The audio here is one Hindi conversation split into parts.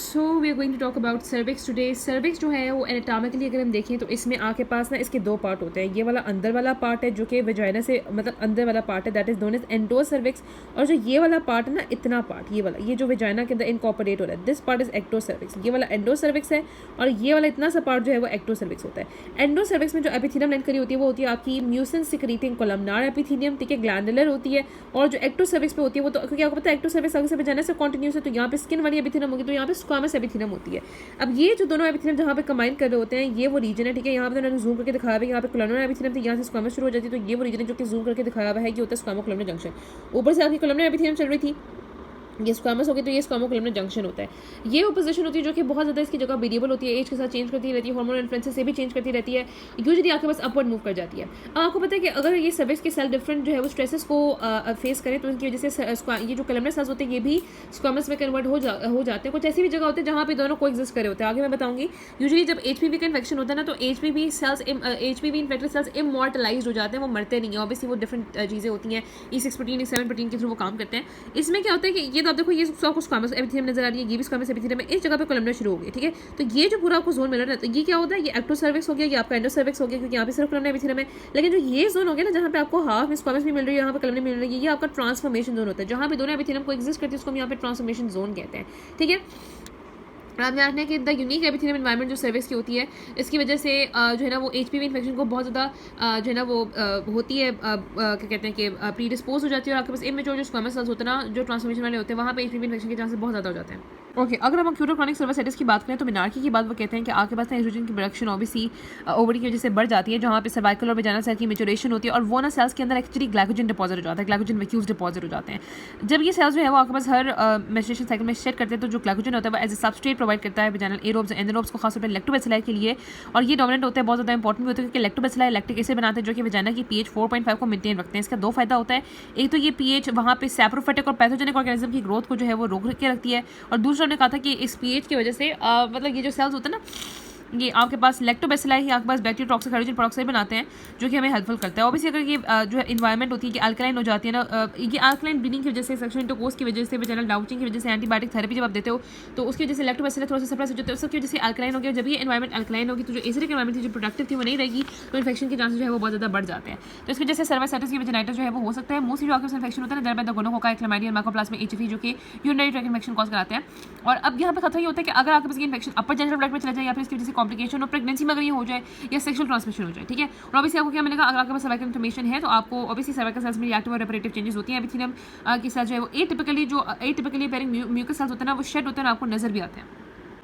So we are going to talk about cervix today. Cervix जो है वो एनाटॉमिकली अगर हम देखें तो इसमें आपके पास ना इसके दो पार्ट होते हैं। ये वाला अंदर वाला पार्ट है जो कि वेजाइना से मतलब अंदर वाला पार्ट है, that is known as endocervix. और जो ये वाला पार्ट है ना, इतना पार्ट ये वाला, ये जो वेजाइना के अंदर इनकॉर्पोरेट हो रहा है, this part is ectocervix. ये वाला एंडो सर्विक्स है और ये वाला इतना सा पार्ट जो है वो एक्टो सर्विक्स होता है। एंडो सर्विक्स में जो एपिथेलियम लाइन करी होती है वो होती है आपकी म्यूसिन सिक्रीटिंग कोलमनार एपिथेलियम, ठीक है, ग्लैंडुलर होती है। और जो एक्टो सर्विक्स पे होती है वो तो क्योंकि आपको पता है एक्टो सर्विक्स आगे से वेजाइना से कंटिन्यूस है, तो यहाँ पे स्किन वाली एपिथेलियम होगी, तो यहाँ पे स्क्वामस एपिथेलियम होती है। अब ये जो दोनों एपिथेलियम जहाँ पे कंबाइन कर रहे होते हैं ये वो रीजन है, ठीक है। यहाँ पे उन्होंने जूम करके दिखाया हुआ है, यहाँ पे कोलमनर एपिथेलियम थी, यहाँ से स्क्वामस शुरू हो जाती है, तो ये वो रीजन है जो कि जूम करके दिखाया हुआ है कि होता है स्क्वामो कोलमनर जंक्शन। ऊपर से आपकी कोलमनर एपिथेलियम चल रही थी, ये स्क्वामस हो गई, तो ये स्क्वामो कोलमनर जंक्शन होता है। ये वो पोजीशन होती है जो कि बहुत ज़्यादा इसकी जगह वेरिएबल होती है, एज के साथ चेंज करती रहती है, हार्मोन इन्फ्लुएंस से भी चेंज करती रहती है, यूजुअली आपके पास अपवर्ड मूव कर जाती है। अब आपको पता है कि अगर ये सर्विक्स के सेल डिफरेंट जो है वो स्ट्रेसेस को फेस करें तो इनकी वजह से ये जो कोलमनर सेल्स होते हैं ये भी स्क्वामस में कन्वर्ट हो जाते हैं। कुछ ऐसी भी जगह होती है जहाँ पे दोनों को एग्जिस्ट करे होते हैं, आगे मैं बताऊंगी। यूजुअली जब एचपीवी का इन्फेक्शन होता है ना, तो एचपीवी इन्फेक्टेड सेल्स इमॉर्टलाइज हो जाते हैं, वो मरते नहीं है। ऑब्वियसली वो डिफरेंट चीज़ें होती हैं, E6 प्रोटीन E7 प्रोटीन के थ्रू वो काम करते हैं। इसमें क्या होता है कि ये तो आप देखो, ये स्क्वामस एपिथेलियम नजर आ रही है, ये भी स्क्वामस एपिथेलियम है, इस जगह पे कोलमनर शुरू हो गई, ठीक है। तो ये जो पूरा आपको जोन मिल रहा है, तो ये क्या होता है, ये एक्टो सर्विक्स हो गया, ये आपका एंडो सर्विक्स हो गया, क्योंकि यहाँ पे सिर्फ कोलमनर एपिथेलियम है। लेकिन जो ये जोन हो गया ना, जहाँ पे आपको हाफ में स्क्वामस भी मिल रही है, यहाँ पे कोलमनर मिल रही है, ये आपका ट्रांसफॉर्मेशन जोन होता है, जहाँ पे दोनों एपिथेलियम को एग्जिस्ट करती है, उसको हम यहाँ पे ट्रांसफॉर्मेशन जोन कहते हैं, ठीक है। आप जानते हैं कि द यूनिक एपिथेलियम एनवायरनमेंट जो सर्विक्स की होती है, इसकी वजह से जो है ना वो एचपीवी इन्फेक्शन को बहुत ज़्यादा जो है ना वो होती है, क्या कहते हैं कि प्री डिस्पोज हो जाती है, और आपके पास इमेच्योर जो स्क्वामस सेल्स होते हैं ना, जो ट्रांसफॉर्मेशन वाले होते हैं, वहाँ पे एचपीवी इन्फेक्शन के चांसेस बहुत ज़्यादा हो जाते हैं। ओके, अगर हम अक्यूट क्रॉनिक सर्वाइटिस की बात करें तो मिनार्की की बात वो कहते हैं कि आपके पास ना एस्ट्रोजन की प्रोडक्शन ऑब्वियसली ओवरी की वजह से बढ़ जाती है, जहाँ पे सर्वाइकल और वेजाइनल सेल की मैच्योरेशन होती है, और वो ना सेल्स के अंदर एक्चुअली ग्लाइकोजन डिपॉजिट हो जाता है, ग्लाइकोजन वैक्यूल्स डिपॉजिट हो जाते हैं। जब ये सेल्स जो है वो आपके पास हर मेंस्ट्रुएशन साइकिल में शेड करते हैं, तो जो ग्लाइकोजन होता है वो एज ए सबस्ट्रेट प्रोवाइड करता है वेजाइनल एरोब्स एनारोब्स को, खासतौर पर लैक्टोबैसिलाई के लिए, और ये डोमिनेंट होता है, बहुत ज़्यादा इंपॉर्टेंट भी होता है, क्योंकि लैक्टोबैसिलाई लैक्टिक एसिड बनाते हैं जो कि वेजाइना की पीएच 4.5 को मेंटेन रखते हैं। इसका दो फायदा होता है, एक तो ये पीएच वहाँ पे सैप्रोफाइटिक और पैथोजेनिक ऑर्गेनिज्म की ग्रोथ को जो है वो रोक के रखती है, और दूसरा हमने कहा था कि इस पीएच की वजह से मतलब ये जो सेल्स होते हैं ना, ये आपके पास लैक्टोबैसिलाई ही आपके पास बैक्टीरियोटॉक्सिक हाइड्रोजन पेरोक्साइड बनाते हैं, जो कि हमें हेल्पफुल करता है। ऑब्वियसली अगर ये जो है इन्वायरमेंट होती है कि अल्कलाइन हो जाती है ना, ये अल्कलाइन ब्लीडिंग की वजह से, सेक्शुअल इंटरकोर्स की वजह से, वेजाइनल डाउचिंग की वजह से, एंटीबायोटिक थेरेपी जब आप देते हो तो उसकी वजह से लैक्टोबैसिलाई थोड़ा सा सप्रेस हो जाता है, उसकी वजह से अल्कलाइन हो गया। जब ये इन्वायरमेंट अल्कलाइन होगी तो जो एसिडिक इन्वायरमेंट थी, जो प्रोडक्टिव थी, वो नहीं रहेगी, तो इन्फेक्शन के चांसेस जो है वो बहुत ज़्यादा बढ़ जाते हैं। तो इसकी वजह से सर्वाइटिस की वेजाइनाइटिस जो है वो हो सकता है। मोस्टली जो आपके इन्फेक्शन होता है ना, दरमियान गोनोकोका, क्लैमाइडिया, माइकोप्लाज्मा, एचएफई, जो कि यूरिनरी ट्रैक्ट इन्फेक्शन कॉज कराते हैं। और अब यहाँ पे खतरा ये होता है कि अगर आपके पास ये इन्फेक्शन अपर जेनिटल ट्रैक्ट में चला जाए, या फिर इसकी वजह से कॉम्प्लिकेशन और प्रेगनेंसी में अगर ये हो जाए, या सेक्सुअल ट्रांसमिशन हो जाए, ठीक है। और ऑब्वियसली आपको क्या मिलेगा, अगर आपके पास सर्वाइकल इन्फ्लेमेशन है तो आपको ऑब्वियसली सर्वाइकल सेल्स में रिएक्टिव और रेपरेटिव चेंजेस होती हैं। एपिथेलियम की सेल्स जो है वो एटिपिकली पेयरिंग म्यूकस सेल्स होते हैं ना, वो शेड होते हैं और आपको नजर भी आते हैं।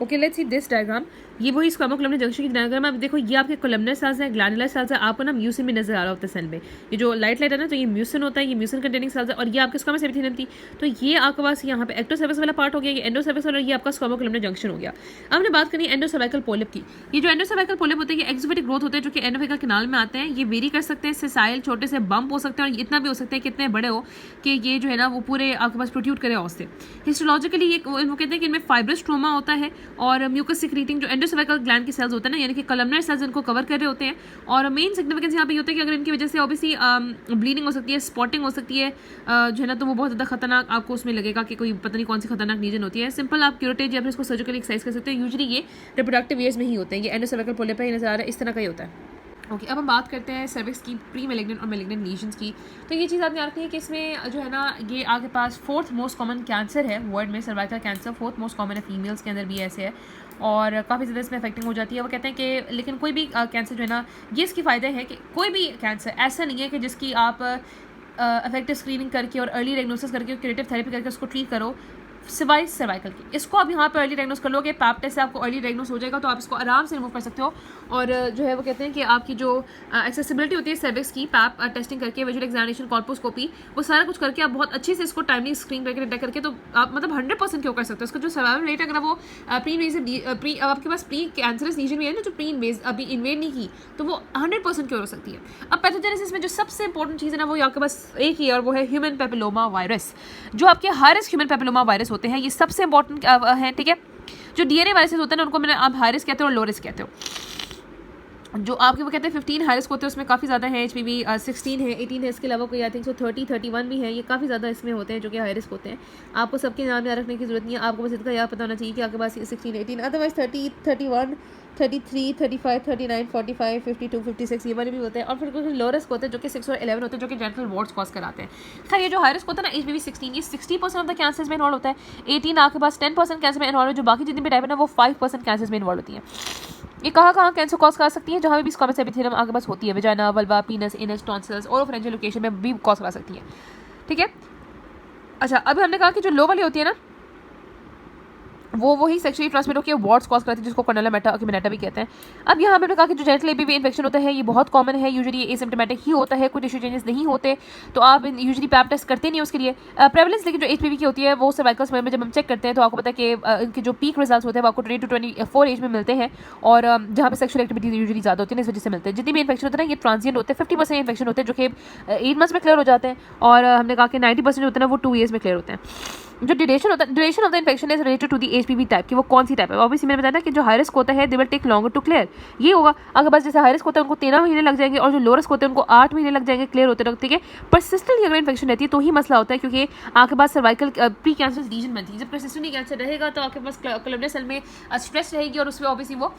Okay, let's see this diagram. ये वही स्क्वामो कोलमनर जंक्शन की डायग्राम है। आप देखो, ये आपके कोलमनर सेल्स है, ग्लैंडुलर सेल्स है, आपको ना म्यूसिन भी नजर आ रहा होता है सेल में, ये जो लाइट है ना, तो ये म्यूसिन होता है, ये म्यूसिन कंटेनिंग सेल्स है, और ये आपके स्क्वामस एपिथेलियम थी। तो ये आपके पास यहाँ पे एक्टो सर्विक्स वाला पार्ट हो गया, ये एंडो सर्विक्स वाला, ये आपका स्क्वामो कोलमनर जंक्शन हो गया। अब हमने बात करी एंडो सर्वाइकल पोलिप की। ये जो एंडो सर्वाइकल पोलिप होते हैं, ये एक्सोफिटिक ग्रोथ होते हैं, जो कि एंडोफेकल कैनाल में आते हैं। ये वेरी कर सकते हैं, सिसाइल छोटे से बम्प हो सकते हैं, और इतना भी हो सकते हैं कि इतने बड़े हो कि ये जो है ना वो पूरे आपके पास प्रोट्यूट करे उससे। हिस्टोलॉजिकली ये वो कहते हैं कि इनमें फाइब्रस ट्रोमा होता है, और म्यूकस सिक्रीटिंग जो एंडोसर्वाइकल ग्लैंड के सेल्स होते हैं ना, यानी कि कोलमनर सेल्स इनको कवर कर रहे होते हैं। और मेन सिग्निफिकेंस यहाँ पे ये होता है कि अगर इनकी वजह से ऑब्वियसली ब्लीडिंग हो सकती है, स्पॉटिंग हो सकती है जो है ना, तो वो बहुत ज़्यादा खतरनाक आपको उसमें लगेगा कि कोई पता नहीं कौन सी खतरनाक रीजन होती है। सिंपल आप क्यूरेटेज या फिर इसको सर्जिकली एक्सरसाइज कर सकते हैं। यूजुअली ये रिप्रोडक्टिव ईयर्स में ही होते हैं। ये एंडोसर्वाइकल पोलिप है, नजर आ रहा है, इस तरह का ही होता है। ओके, अब हम बात करते हैं सर्विक्स की प्री मेलिग्नेंट और मेलिग्नेंट लीजन्स की। तो ये चीज़ आपने याद रखनी है कि इसमें जो है ना, ये आपके पास 4th मोस्ट कॉमन कैंसर है वर्ल्ड में। Cervical cancer 4th most common है, फीमेल्स के अंदर भी ऐसे है, और काफ़ी ज़्यादा इसमें अफेक्टिंग हो जाती है। वो कहते हैं कि लेकिन कोई भी कैंसर जो है ना, ये इसकी फ़ायदे हैं कि कोई भी कैंसर ऐसा नहीं है कि जिसकी आप इफेक्टिव स्क्रीनिंग करके और अर्ली डायग्नोसिस करके, क्यूरेटिव थेरेपी करके उसको ट्रीट करो, सिवाय सर्वाइकल की। इसको आप यहाँ पर अर्ली डायग्नोस कर लोगे, पैप टेस्ट से आपको अर्ली डायग्नोस हो जाएगा, तो आप इसको आराम से रिमूव कर सकते हो। और जो है वो कहते हैं कि आपकी जो एक्सेसिबिलिटी होती है सर्विक्स की, पैप टेस्टिंग करके, विजुअल एग्जामिनेशन, कॉल्पोस्कोपी, वो सारा कुछ करके आप बहुत अच्छे से इसको टाइमली स्क्रीन करके डिटेक्ट करके, तो आप मतलब 100% क्यों कर सकते हो। इसका जो सर्वाइवल रेट अगर वो आपके पास प्री कैंसरस लीजन भी है ना, जो प्री अभी इन्वेड नहीं की, तो वो 100% क्योर हो सकती है। अब पैथोजेनेसिस में जो सबसे इंपॉर्टेंट चीज़ है ना, वो आपके पास एक ही है, और वो है ह्यूमन पेपिलोमा वायरस। जो आपके high risk human papilloma virus होते हैं, ये सबसे इंपॉर्टेंट है, ठीक है। जो डीएनए वायरसेस होते हैं ना, उनको मैंने आप हाई रिस्क कहते हो और लो रिस्क कहते हो। जो आपके वो कहते हैं 15 हाई रिस्क होते हैं, उसमें काफ़ी ज़्यादा है, HPV 16 है, 18 है, इसके अलावा कोई आई थिंक 30 31 भी है, ये काफ़ी ज़्यादा इसमें होते हैं जो कि हाई रिस्क होते हैं। आपको सबके नाम याद रखने की जरूरत नहीं है, आपको बस इतना याद पता होना चाहिए कि आपके पास 16 18, अदरवाइज 30 31 33 35 39 45 52 56 ये वाले भी होते हैं। और फिर कुछ लो रिस्क होते हैं जो कि 6 और 11 होते हैं जो कि जेनिटल वार्ड्स कॉज कराते हैं। खैर ये जो हाई रिस्क होता है ना HPV 16, ये 60% ऑफ द कैंसर्स में इन्वॉल्व होता है। 18 आपके पास 10% कैंसर में इन्वॉल्व है, जो बाकी जितनी भी टाइप है ना वो 5% कैंसर्स में इन्वॉल्व होती है। ये कहाँ कैंसर कॉज कर सकती है, जहाँ भी स्क्वामस एपिथेलियम आपके पास होती है, वेजाइना, वल्वा, पीनस, एनस, टॉन्सिल्स और ऑरोफैरिंजियल लोकेशन में भी कॉज करा सकती है। ठीक है, अच्छा अभी हमने कहा कि जो लो वाली होती है ना वो वही सेक्सुअली ट्रांसमिट होकर वार्ड्स कॉज करती है, जिसको कॉर्नेला मेटा भी कहते हैं। अब यहाँ पे कहा कि जो जेनिटल एपीवी इन्फेक्शन होता है ये बहुत कॉमन है, यूजुअली ये एसिम्प्टोमेटिक ही होता है, कोई टिश्यू चेंजेस नहीं होते, तो आप यूजुअली पैप टेस्ट करते नहीं उसके लिए। प्रेवलेंस लेकिन जो HPV की होती है वो सर्वाइकल स्मेल में जब हम चेक करते हैं तो आपको पता है कि इनके जो पीक रिजल्ट होते हैं वो आपको 20 to 24 एज में मिलते हैं, और जहाँ पे सेक्सुअल एक्टिविटी यूजुअली ज़्यादा होती है इस वजह से मिलते हैं। जितनी भी इन्फेक्शन होते हैं ना ये ट्रांजिएंट होते हैं, 50% इन्फेक्शन होते हैं जो कि 8 मंथ्स में क्लियर हो जाते हैं, और हमने कहा कि 90% होते हैं ना वो 2 ईयर्स में क्लियर होते हैं। जो duration of the infection is related to the HPV type की वो कौन सी टाइप है, ऑब्वियसली मैंने बताया ना कि जो हाई रिस्क होता है they will take longer to clear, ये होगा। अगर बस जैसे हाई रिस्क होता है उनको 13 महीने लग जाएंगे, और जो लो रिस्क होते हैं उनको 8 महीने लग जाएंगे क्लियर होते रखते। ठीक है, परसिस्टेंट अगर इन्फेक्शन रहती है तो ही मसला होता है, क्योंकि आपके पास सर्वाइकल प्री कैंसरस रीजन बनती है। जब परसिस्टेंट कैंसर रहेगा तो आपके पास कोलोरेक्टल सेल में स्ट्रेस रहेगी, और उसमें ऑब्वियसली वो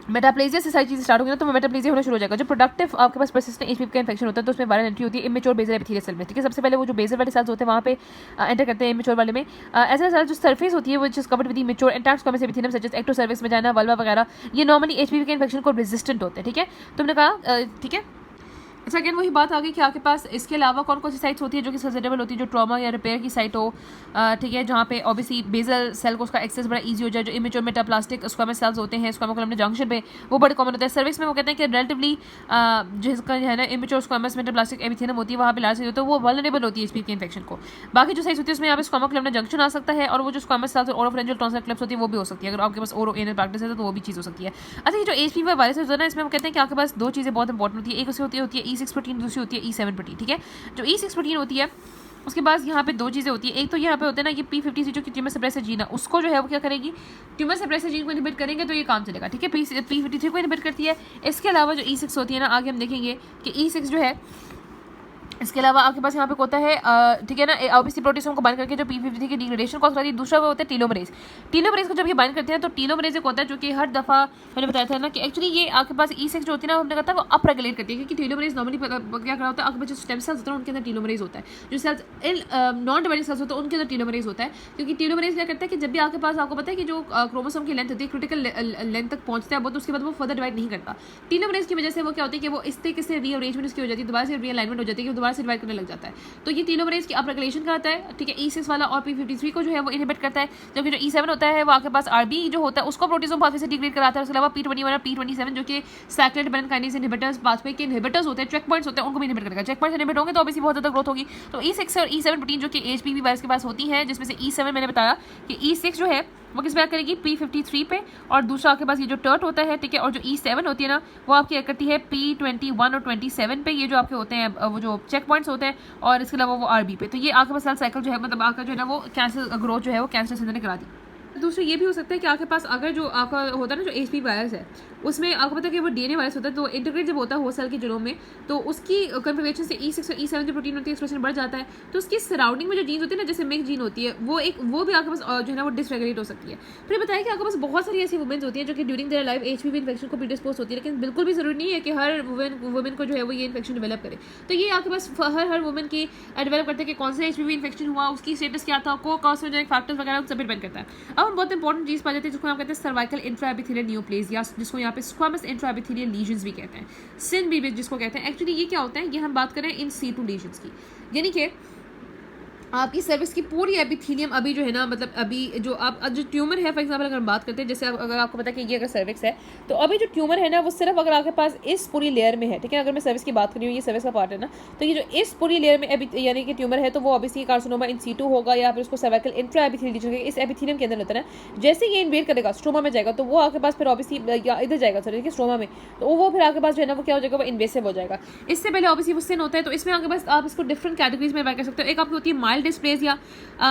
मेटाप्लेजिया से सारी चीज़ें स्टार्ट होगी ना, तो मेटाप्लेजिया होना शुरू हो जाएगा। जो प्रोडक्टिव आपके पास परसिस्टेंट HPV का इन्फेक्शन होता है तो उसमें वायरल एंट्री होती है इमेच्योर बेसल एपिथेलियल सेल में। ठीक है, सबसे पहले वो जो बेसल वाले सेल्स होते हैं वहाँ पे एंटर करते हैं इमेच्योर वाले में। ऐसा सारा जो सरफेस होती है वो जिस covered with immature intact squamous epithelium such as ectocervix, vagina, vulva वगैरह, ये नॉर्मली HPV के इन्फेक्शन को रेजिस्टेंट होते हैं। ठीक है, तुमने कहा ठीक है। अच्छा अगेन वही बात आ गई कि आपके पास इसके अलावा कौन कौन सी साइट्स होती है जो कि सजेटेबल होती है, जो ट्रॉमा या रिपेयर की साइट हो। ठीक है, जहाँ पे ऑब्वियसली बेसल सेल को उसका एक्सेस बड़ा इजी हो जाए। जो इमेच्योर मेटाप्लास्टिक स्क्वामस सेल्स होते हैं स्क्वामा कोलमनर जंक्शन पे वो बड़े कॉमन होते हैं। सर्विक्स में वो कहते हैं कि रिलेटिवली जिसका है ना इमेच्योर स्क्वामस मेटाप्लास्टिक एपिथेलियम होती है वहाँ पे लार्ज साइज होता है, वो वल्नरेबल होती है HPV के इन्फेक्शन को। बाकी जो साइज होती है उसमें यहाँ पे स्क्वामा कोलमनर जंक्शन आ सकता है, और वो जो स्क्वामस सेल्स और ओरोफैरिंजियल टॉन्सिल क्लिप्स होती है वो भी हो सकती है। अगर आपके पास ओरो एनल प्रैक्टिस है तो वो भी चीज़ हो सकती है। अच्छा ये जो HPV वायरस होता है ना इसमें वो कहते हैं कि आपके पास दो चीज़ें बहुत इंपॉर्टेंट होती है, एक उससे होती है E6 प्रोटीन, दूसरी होती है E7 प्रोटीन। ठीक है, जो E6 प्रोटीन होती है उसके बाद यहाँ पे दो चीज़ें होती है, एक तो यहाँ पे होते हैं ना ये P53 जो कि ट्यूमर सप्रेसर जीन है उसको जो है वो क्या करेगी, ट्यूमर सप्रेसर जीन को इनहिबिट करेंगे तो ये काम चलेगा। ठीक है, P53 को इनहिबिट करती है। इसके अलावा जो E6 होती है ना आगे हम देखेंगे कि E6 जो है इसके अलावा आपके पास यहाँ पे होता है ठीक है ना ऑब्वियसली प्रोटीसोम को बाइंड करके जो P53 की डिग्रेडेशन कॉज करती है। दूसरा वो होता है टीलोमरेज। टीलोमरेज को जब ये बाइंड करते हैं तो टीलोमरेज एक होता है जो कि हर दफ़ा मैंने बताया था ना कि एक्चुअली ये आपके पास E6 जो होती है ना हमने कहा था वो अप रेगुलेट करती है, क्योंकि टीलोमरेज नॉर्मली क्या करा होता है आपके पास जो स्टेम सेल्स होते हैं उनके अंदर टीलोमरेज होता है, जो सेल्स नॉन डिवाइडिंग सेल्स होते हैं उनके अंदर टीलोमरेज होता है। क्योंकि टीलोमरेज क्या करता है कि जब भी आपके पास आपको पता है कि जो क्रोमोसोम की लेंथ होती है क्रिटिकल लेंथ तक पहुंचता है वो, तो उसके बाद वो फर्दर डिवाइड नहीं करता। टीलोमरेज की वजह से वो क्या होती है कि वो इस तरीके से रीअरेंजमेंट उसकी हो जाती है, दोबारा से रीअलाइनमेंट हो जाती है कि दोबारा से डिवाइड करने लग जाता है। तो ये टीलोमरेज की अप रेगुलेशन कराता है। ठीक है, E6 वाला और P53 को जो है वो इनहिबिट करता है, जबकि जो E7 होता है वो आपके पास RB जो होता है उसको प्रोटीसोम पाथवे से डिग्रेड कराता है। उसके अलावा P21 और P27 जो कि साइक्लेट बेरेन काइनेज इनहिबिटर्स पाथवे के इनहिबिटर्स होते हैं, चेक पॉइंट्स होते हैं, उनको भी इनहिबिट करेगा। चेक पॉइंट्स इनहिबिट होंगे तो ऑब्वियसली बहुत ज़्यादा ग्रोथ होगी। तो E6 और E7 प्रोटीन जो कि HPV वायरस के पास होती है, जिसमें से E7 मैंने बताया कि E6 जो है वो किस पे एक्ट करेगी P53 पे, और दूसरा आपके पास ये जो टर्ट होता है। ठीक है, और जो E7 होती है ना वो आपकी एक्ट करती है P21 और 27 पे, ये जो आपके होते हैं वो जो चेक पॉइंट्स होते हैं, और इसके अलावा वो RB पे। तो ये आपके पास सेल साइकिल जो है मतलब आपका जो है ना वो कैंसर ग्रोथ जो है वो कैंसर सेल ने करा दी। दूसरा ये भी हो सकता है कि आपके पास अगर जो आपका होता है ना जो HPV वायरस है उसमें आपको पता है कि वो DNA वायरस होता है, तो इंटीग्रेट जब होता है होस्ट सेल के जीनोम में तो उसकी कन्फर्मेशन से E6 और E7 जो प्रोटीन होती है एक्सप्रेशन बढ़ जाता है, तो उसकी सराउंडिंग में जो जीन्स होती है ना जैसे मिक जीन होती है वो भी आपके पास जो है ना वो डिसरेगुलेट हो सकती है। फिर बताया कि आपके पास बहुत सारी ऐसी वुमेन्स होती हैं जो कि during their life HPV infection को प्रीडिस्पोज होती है, लेकिन बिल्कुल भी जरूरी नहीं है कि हर वुमेन को जो है वो ये इन्फेक्शन डेवलप करे। तो ये आपके पास हर वुमेन की डेवलप करते हैं कि कौन सा HPV इन्फेक्शन हुआ, उसकी स्टेटस क्या था, को कॉस्मेजेनिक फैक्टर्स वगैरह सब डिपेंड करता है। अब हम बहुत इंपॉर्टेंट चीज़ पा जाते हैं जिसको हम कहते हैं सर्वाइकल इंट्राएपिथेलियल न्यूप्लेजिया, जिसको यहाँ पे स्क्वामस इंट्राएपिथेलियल लीजन्स भी कहते हैं, सिन भी जिसको कहते हैं। एक्चुअली ये क्या होता है, ये हम बात करें इन C2 लीजन्स की, यानी कि आपकी सर्विस की पूरी एपिथेलियम अभी जो है ना मतलब अभी जो आप जो ट्यूमर है फॉर एग्जांपल अगर हम बात करते हैं, जैसे अगर आपको पता है कि ये अगर सर्विक्स है तो अभी जो ट्यूमर है ना वो सिर्फ अगर आपके पास इस पूरी लेयर में है। ठीक है, अगर मैं सर्विस की बात कर रही हूँ, ये सर्विस का पार्ट है ना, तो ये जो इस पूरी लेयर में अभी यानी कि ट्यूमर है तो वो ऑब्वियसली कार्सिनोमा इन C2 होगा, या फिर उसको सर्वाइकल इंट्रा एपिथेलियल इस एपिथेलियम के अंदर होता है ना। जैसे ये इन्वेड करेगा स्ट्रोमा में जाएगा तो वो आपके पास फिर ऑब्वियसली या इधर जाएगा सर देखिए स्ट्रोमा में, तो वो फिर आपके पास जो है ना वो क्या हो जाएगा, वो इन्वेसिव हो जाएगा। इससे पहले ऑब्वियसली वो सिन होता है, तो इसमें आपके पास आप इसको डिफरेंट कैटेगरीज में बात कर सकते हो। एक आपकी होती है माइल्ड डिस्प्लेसिया।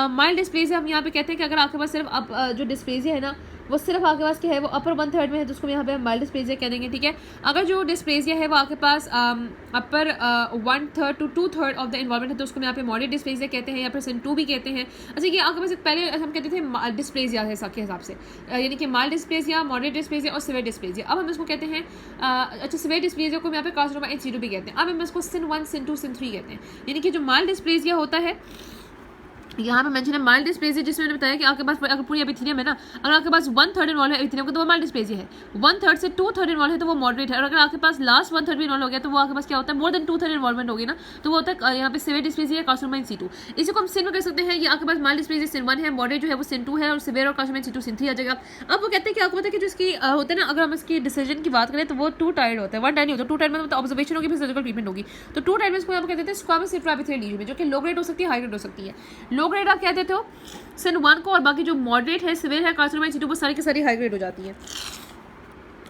माइल्ड डिस्प्लेसिया हम यहाँ पे कहते हैं कि अगर आपके पास सिर्फ आप जो डिस्प्लेसिया है ना वो सिर्फ आपके पास क्या है वो अपर 1/3 में है, तो उसको यहाँ पे हम माइल्ड डिस्प्लेजिया कह देंगे, ठीक है। अगर जो डिस्प्लेजिया है वो आपके पास अपर 1/3 to 2/3 ऑफ द इन्वॉल्वमेंट है, तो उसको यहाँ पे मॉडरेट डिस्प्लेजिया कहते हैं या फिर SIN2 भी कहते हैं। अच्छा, ये आपके पास पहले हम कहते थे डिस्प्लेजिया है के हिसाब से, यानी कि माइल्ड डिस्प्लेजिया, मॉडरेट डिस्प्लेजिया और सिवियर डिस्प्लेजिया। अब हम इसको कहते हैं अच्छा, सिवियर डिस्प्लेजिया को यहाँ पे कार्सिनोमा इन सीटू भी कहते हैं। अब हम इसको SIN1, SIN2, SIN3 कहते हैं, यानी कि जो माइल्ड डिस्प्लेजिया होता है, यहाँ पे मेंशन है माइल्ड डिस्प्लेजिया, जिसमें मैंने बताया कि आपके पास अगर पूरी एपिथेलियम है ना, अगर आपके पास 1/3 इन्वॉल्व है एपिथेलियम का, तो वो माइल्ड डिस्प्लेजिया है। 1/3 से 2/3 इन्वॉल्व है तो वो मॉडरेट है, और अगर आपके पास लास्ट 1/3 भी इन्वॉल्व हो गया तो वो आपके पास क्या होता है, मोर देन 2/3 इन्वॉल्वमेंट होगी ना, तो वो होता है यहाँ पे severe dysplasia, carcinoma in situ. इसी को हम सिन में कर सकते हैं। ये आपके पास माइल्ड डिस्प्लेजिया SIN1 है, मॉडरेट जो है वो SIN2 है, और सिवियर और कार्सिनोमा इन सीटू SIN3 आ जाएगा। अब वो कहते हैं कि आपको पता है कि जो इसकी होता है ना, अगर हम इसकी डिसीजन की बात करें तो वो 2 टायर्ड होता है, 1 टायर्ड नहीं होता। 2 टायर्ड में मतलब ऑब्जर्वेशन होगी फिर सर्जिकल ट्रीटमेंट होगी, तो 2 टायर्ड में इसको आप कहते हैं स्क्वामस इंट्राएपिथेलियल लीजन में, जो कि लो ग्रेड हो सकती है, हाई ग्रेड हो सकती है। लो ग्रेड आप कह देते हो SIN1 को, और बाकी जो मॉडरेट है, सिवियर है, कार्सिनोमा इन सीटू, वो सारी की सारी हाई ग्रेड हो जाती है।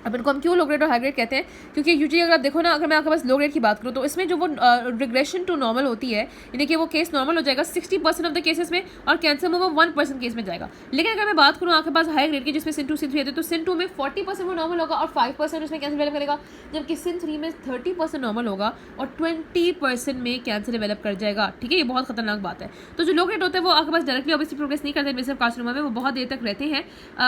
अब इनको हम क्यों लो ग्रेड और हाई ग्रेड कहते हैं, क्योंकि यूजुअली अगर आप देखो ना, अगर मैं आपके पास लो ग्रेड की बात करूँ तो इसमें जो वो रिग्रेशन टू नॉर्मल होती है, यानी कि वो केस नॉर्मल हो जाएगा 60% ऑफ द केसेस में, और कैंसर में वो 1% केस में जाएगा। लेकिन अगर मैं बात करूँ आपके पास हाई ग्रेड की, जिसमें SIN2, SIN3 आते हैं, तो SIN2 में 40% वो नॉर्मल होगा और 5% उसमें कैंसर डेवलप करेगा, जबकि SIN3 में 30% नॉर्मल होगा और 20% में कैंसर डेवलप कर जाएगा, ठीक है। ये बहुत खतरनाक बात है। तो जो लो ग्रेड होता है वो आपके पास डायरेक्टली ऑब्वियसली प्रोग्रेस नहीं करते, सिर्फ कार्सिनोमा में वो बहुत देर तक रहते हैं।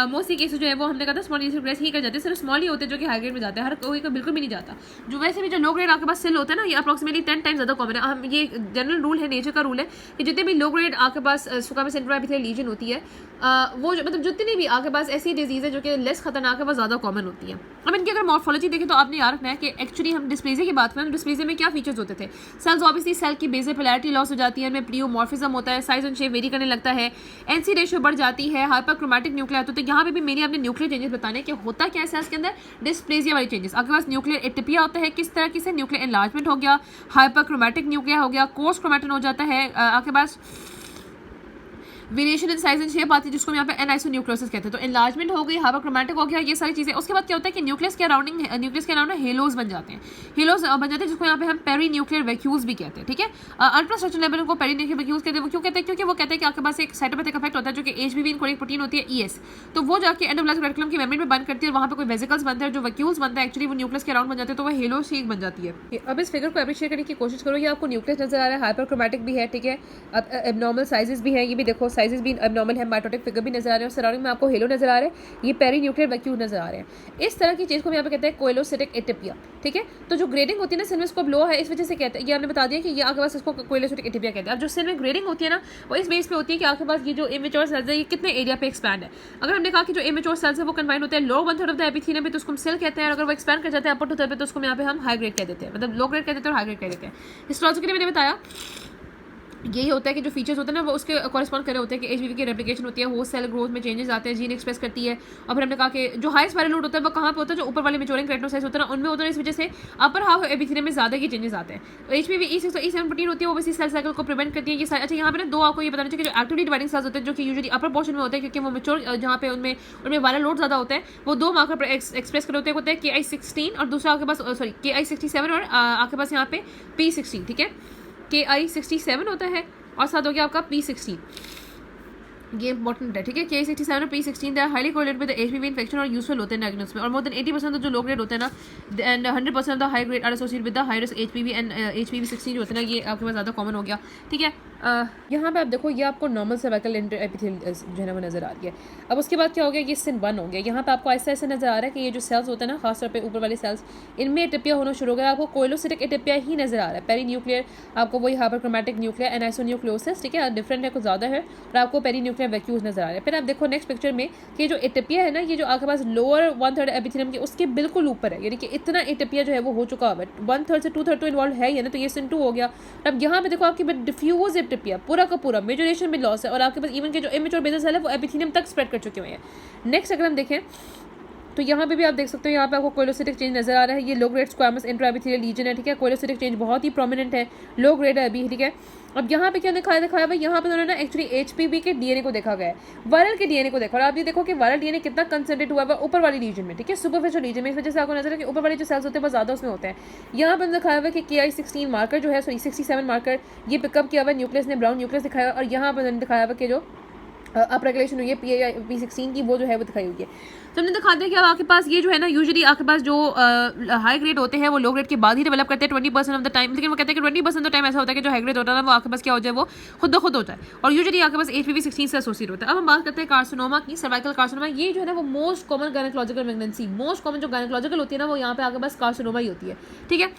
मोस्टली केसेस जो है वो हमने कहा था स्मॉल प्रोग्रेस ही कर जाते हैं, सिर्फ स्मॉल ही होते हैं जो कि हाई ग्रेड जाता है, हर कोई को बिल्कुल भी नहीं जाता। जो वैसे भी जो लो ग्रेड आपके पास सेल होता है ना, ये अप्रोक्सीमेटली 10 टाइम्स ज़्यादा कॉमन है। हम ये जनरल रूल है, नेचर का रूल है कि जितने भी लो ग्रेड आपके पास स्क्वामस इंट्राएपिथेलियल लीजन होती है, वो मतलब जितनी भी आपके पास ऐसी डिजीज़ है जो कि लेस खतरनाक है, वो ज़्यादा कॉमन होती है। अब इनकी अगर मॉर्फोलॉजी देखें तो आपने याद रखना है कि एक्चुअली हम डिस्प्लेजिया की बात करें तो डिस्प्लेजिया में क्या फीचर्स होते थे। सेल्स ऑब्वियसली सेल की बेसल पोलैरिटी लॉस हो जाती है, इनमें प्लियोमॉर्फिज्म होता है, साइज एंड शेप वेरी करने लगता है, NC रेशियो बढ़ जाती है, हाइपरक्रोमैटिक न्यूक्लियर। तो यहाँ पे भी मैंने अपने न्यूक्लियर चेंजेस बताने कि होता क्या है सेल्स के अंदर, डिस्प्लेजिया वाली चेंजेस। आपके पास न्यूक्लियर एटिपिया होता है, किस तरह की से न्यूक्लियर एनलार्जमेंट हो गया, हाइपरक्रोमैटिक न्यूक्लियर हो गया, कोर्स क्रोमैटिन हो जाता है, आपके पास variation in size and shape आती है, जिसको हम यहाँ पे एनाइसोन्यूक्लियोसिस कहते हैं। तो एनलार्जमेंट हो गई, हाइपरक्रोमैटिक हो गया, ये सारी चीज़ें। उसके बाद क्या होता है कि न्यूक्लियस के अराउंड हेलोज बन जाते हैं, जिसको यहाँ पे हम पेरी न्यूक्लियर वैक्यूल्स भी कहते हैं, ठीक है। अल्ट्रास्ट्रक्चर लेवल को पेरी न्यूक्लियर वैक्यूल्स कहते हैं। वो क्यों कहते हैं, क्योंकि वो कहते हैं कि आपके पास एक साइटोपैथिक इफेक्ट होता है जो कि HBV इनकोडिक प्रोटीन होती है ES, तो वो जाके एंडोप्लाज्मिक रेटिकुलम की मेम्ब्रेन में बंद करती है, और वहाँ पे कोई वेसिकल्स बनते हैं, जो वैक्यूल्स बनते हैं एक्चुअली वो न्यूक्लियस के अराउंड बन जाते हैं, तो वो हेलो शेक बन जाती है। अब इस फिगर को अप्रिशिएट करने की कोशिश करो, ये आपको न्यूक्लियस नजर आ रहा है, हाइपरक्रोमैटिक भी है, ठीक है। अब एबनॉर्मल साइजेस भी है, ये भी देखो साइजेस भी एबनॉर्मल है, माइटोटिक फिगर भी नजर आ रहे हैं, और सराउंडिंग में आपको हेलो नजर आ रहे हैं, ये पेरी न्यूक्लियर वैक्यूल नजर आ रहे हैं। इस तरह की चीज को हम यहाँ पे कहते हैं कोइलोसिटिक एटिपिया, ठीक है। तो जो ग्रेडिंग होती है ना, सेल में इसको लो है, इस वजह से कहते हैं, ये आपने बता दिया कि ये आपके पास इसको कोइलोसिटिक एटिपिया कहते हैं। अब जो सेल में ग्रेडिंग होती है ना, वो इस बेस पे होती है कि आपके पास ये जो इमेच्योर सेल्स है ये कितने एरिया पे एक्सपैंड है। अगर हमने कहा कि जो इमेच्योर सेल्स है वो कन्फाइंड होते हैं लो 1/3 ऑफ द एपिथेलियम पे, तो उसको हम सेल कहते हैं, और अगर वो एक्सपैंड कर जाते हैं अपर 2/3 पे, तो उसको यहाँ पे हम हाई ग्रेड कह देते हैं, मतलब लो ग्रेड कह देते हैं और हाई ग्रेड कह देते हैं। हिस्टोलॉजिकली मैंने बताया यही होता है कि जो फीचर्स होते हैं ना वो उसके कॉरेस्पॉन्ड करे होते हैं कि HBV की रेप्लिकेशन होती है, होस्ट सेल ग्रोथ में चेंजेस आते हैं, जीन एक्सप्रेस करती है। और फिर हमने कहा कि जो हाई स्पाइरल रूट होता है वो कहाँ पे होता है, जो ऊपर वाले मेच्योरिंग केराटिनोसाइट्स होता है ना उनमें होता है, इस वजह से अपर हाफ एपिथेलियम में ज़्यादा की चेंजेस आते हैं। तो HBV E6 प्रोटीन होती है, वो बस सेल साइकिल को प्रिवेंट करती है। ये अच्छा, यहाँ पे ना दो आपको ये बताना चाहिए कि जो एक्टिवली डिवाइडिंग सेल्स होते हैं, जो कि यूजुअली अपर पोर्शन में होते हैं, क्योंकि वो मेच्योर जहाँ पे उनमें वायरल लोड ज़्यादा होता है, वो दो मार्कर पर एक्सप्रेस कर होते हैं KI16 और दूसरा आपके पास KI67 और आपके पास यहाँ पे P16, ठीक है। KI67 होता है और साथ हो गया आपका P16, ये इंपॉर्टेंट है, ठीक है। KI67 और P16 they are highly correlated with HBV infection और यूजफुल होते हैं डायग्नोसिस में, और मोर देन 80% जो लो ग्रेड होते हैं ना and 100% of the high grade are associated with the high risk HBV and HBV16 जो होते हैं ना, ये आपके पास ज़्यादा कॉमन हो गया, ठीक है। यहाँ पे आप देखो ये आपको नॉर्मल सर्वाइकल एपिथेलियल जो है ना वो नजर आ रही है। अब उसके बाद क्या हो गया, ये SIN1 हो गया। यहाँ पे आपको ऐसा ऐसा नजर आ रहा है कि ये जो सेल्स होते हैं ना, खासतौर पे ऊपर वाले सेल्स, इनमें एटिपिया होना शुरू हो गया। आपको कोइलोसिटिक एटिपिया ही नजर आ रहा है, पेरी न्यूक्लियर आपको वही हाइपरक्रोमैटिक न्यूक्लियर एनाइसोन्यूक्लियोसिस, ठीक है, डिफरेंट है, कुछ ज़्यादा है, और आपको पेरी न्यूक्लियर वैक्यूल्स नजर आ रहे हैं। फिर आप देखो नेक्स्ट पिक्चर में कि जो एटिपिया है ना, ये जो आपके पास लोअर 1/3 एपिथेलियम के उसके बिल्कुल ऊपर है, यानी कि इतना एटिपिया जो है वो हो चुका है, 1/3 से 2/3 तो इन्वॉल्व है ही ना, तो ये SIN2 हो गया। अब यहाँ पे देखो आपके डिफ्यूज एटिपिया पूरा का पूरा मेजोरेशन में लॉस है, और आपके पास इवन के जो इमेच्योर बेसल सेल है वो एपिथेलियम तक स्प्रेड कर चुके हुए हैं। नेक्स्ट अगर हम देखें तो यहाँ पे भी आप देख सकते हो, यहाँ पे आपको कोइलोसिटिक चेंज नजर आ रहा है। ये low grade squamous intraepithelial legion है, ठीक है। कोइलोसिटिक चेंज बहुत ही प्रोमिनेंट है, लो ग्रेड है अभी, ठीक है। अब यहाँ पे क्या दिखाया भाई, यहाँ पे उन्होंने ना एक्चुअली HBV के DNA को देखा गया है, वायरल के DNA को देखा, और आप ये देखो कि वायरल DNA कितना कंसंट्रेट हुआ है ऊपर वाली रीजन में, ठीक है, सुपरफिशियल रीजन में। इस वजह से आपको नजर है कि ऊपर वाले जो सेल्स होते हैं वो ज़्यादा उसमें होते हैं। यहाँ पर दिखाया हुआ है कि KI16 मार्कर जो है, सॉरी 67 मार्कर, ये पिकअप किया हुआ है न्यूक्लियस ने, ब्राउन न्यूक्लियस दिखाया, और यहाँ पर दिखाया हुआ कि जो अप रेगुलेशन हुई है P16 की, वो जो है वो दिखाई हुई है। तो हमने दिखा दिया कि अब आपके पास ये जो है ना, यूजुअली आपके पास जो हाई ग्रेड होते हैं वो लो ग्रेड के बाद ही डेवलप करते हैं 20% ऑफ द टाइम, लेकिन वो कहते हैं कि 20% ऑफ टाइम ऐसा होता है कि जो हाई ग्रेड होता है ना वो आपके पास क्या हो जाए, वो खुद ब खुद हो जाए, और यूजुअली आपके पास HPV16 से एसोसिएट होता है। अब हम बात करते हैं कार्सिनोमा की, सर्वाइकल कार्सिनोमा। ये जो है ना वो most common gynaecological pregnancy, most common जो गायनेकोलॉजिकल होती है ना वो यहाँ पे आपके पास कार्सिनोमा ही होती है, ठीक है।